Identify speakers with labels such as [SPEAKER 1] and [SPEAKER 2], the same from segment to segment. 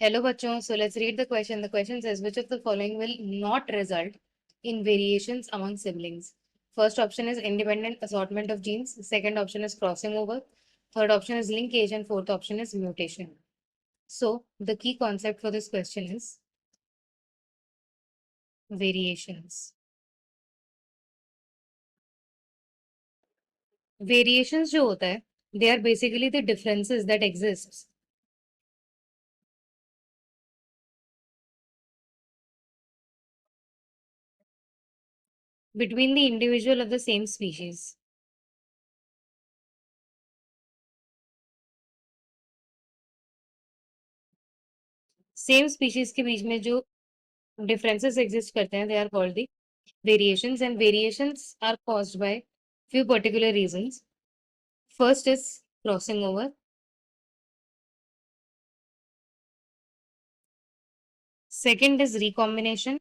[SPEAKER 1] Hello bachon, so let's read the question. The question says which of the following will not result in variations among siblings? First option is independent assortment of genes, second option is crossing over, third option is linkage, and fourth option is mutation. So the key concept for this question is variations. Variations जो होता है, they are basically the differences that exist between the individual of the same species. Same species के बीच में जो differences exist करते हैं, they are called the variations, and variations are caused by few particular reasons. First is crossing over, second is recombination,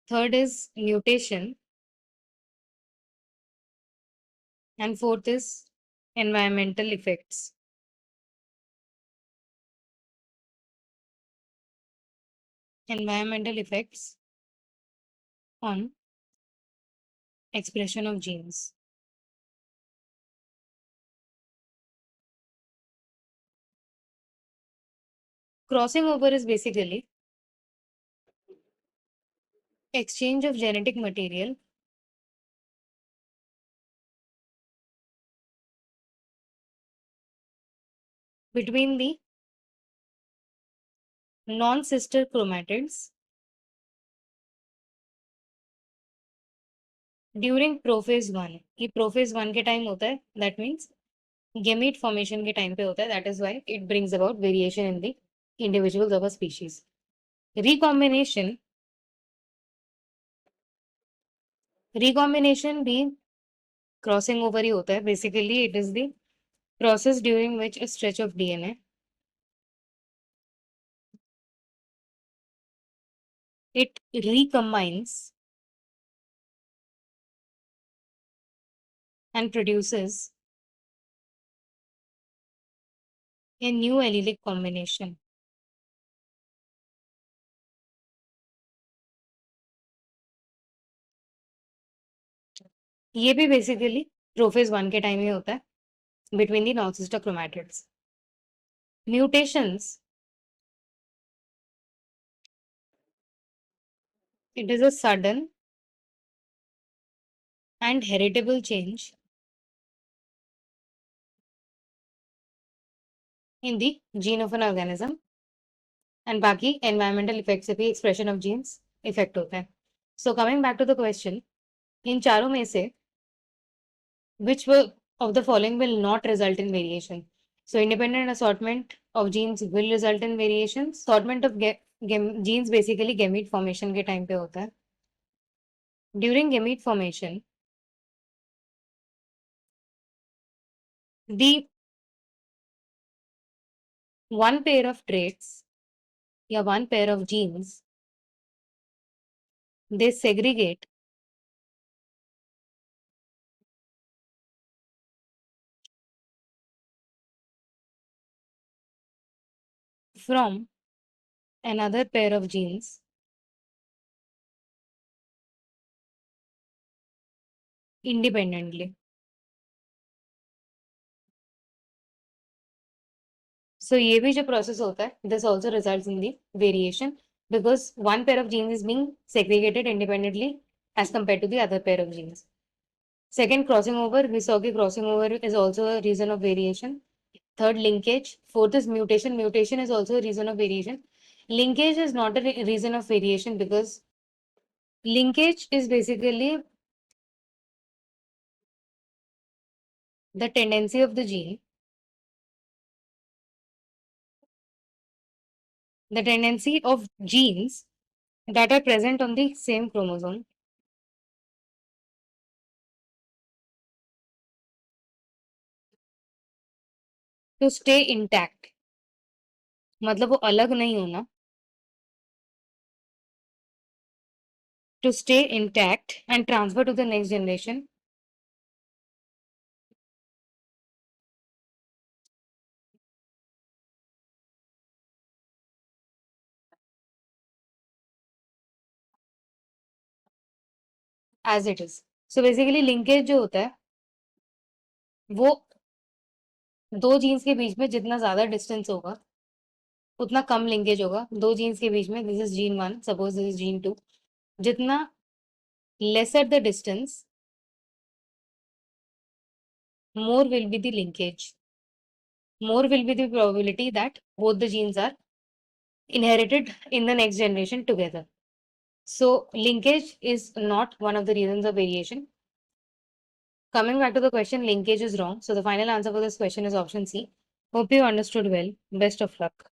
[SPEAKER 1] third is mutation, and fourth is environmental effects. Environmental effects on expression of genes. Crossing over is basically exchange of genetic material between the non-sister chromatids during prophase 1. ये prophase 1 के time होता है, that means gamete formation के time पे होता है, that is why it brings about variation in the individuals of a species. Recombination भी crossing over ही होता है. Basically it is the process during which a stretch of DNA it recombines and produces a new allelic combination. ये भी basically prophase 1 के time ही होता है between the non-sister chromatids. Mutations, it is a sudden and heritable change in the gene of an organism, and बाकी environmental effects से भी expression of genes effect होता है. So coming back to the question, इन चारों में से which of the following will not result in variation? So independent assortment of genes will result in variation. Assortment of genes basically gamete formation के time पे होता है. During gamete formation, the one pair of traits या one pair of genes, they segregate from another pair of genes independently. So ये भी जो process होता है, this also results in the variation because one pair of genes is being segregated independently as compared to the other pair of genes. Second, crossing over, we saw that crossing over is also a reason of variation. Third, linkage. Fourth is mutation. Mutation is also a reason of variation. Linkage is not a reason of variation because linkage is basically the tendency of the gene, the tendency of genes that are present on the same chromosome to stay intact. मतलब वो अलग नहीं होना, to stay intact and transfer to the next generation as it is. So basically linkage जो होता है वो दो जीन्स के बीच में जितना ज्यादा डिस्टेंस होगा उतना कम लिंकेज होगा दो जीन्स के बीच में. This is gene 1, suppose this is gene 2. जितना lesser the distance, more will be the linkage. More will be the probability that both the genes are inherited in the next generation together. So linkage is not one of the reasons of variation. Coming back to the question, linkage is wrong. So the final answer for this question is option C. Hope you understood well. Best of luck.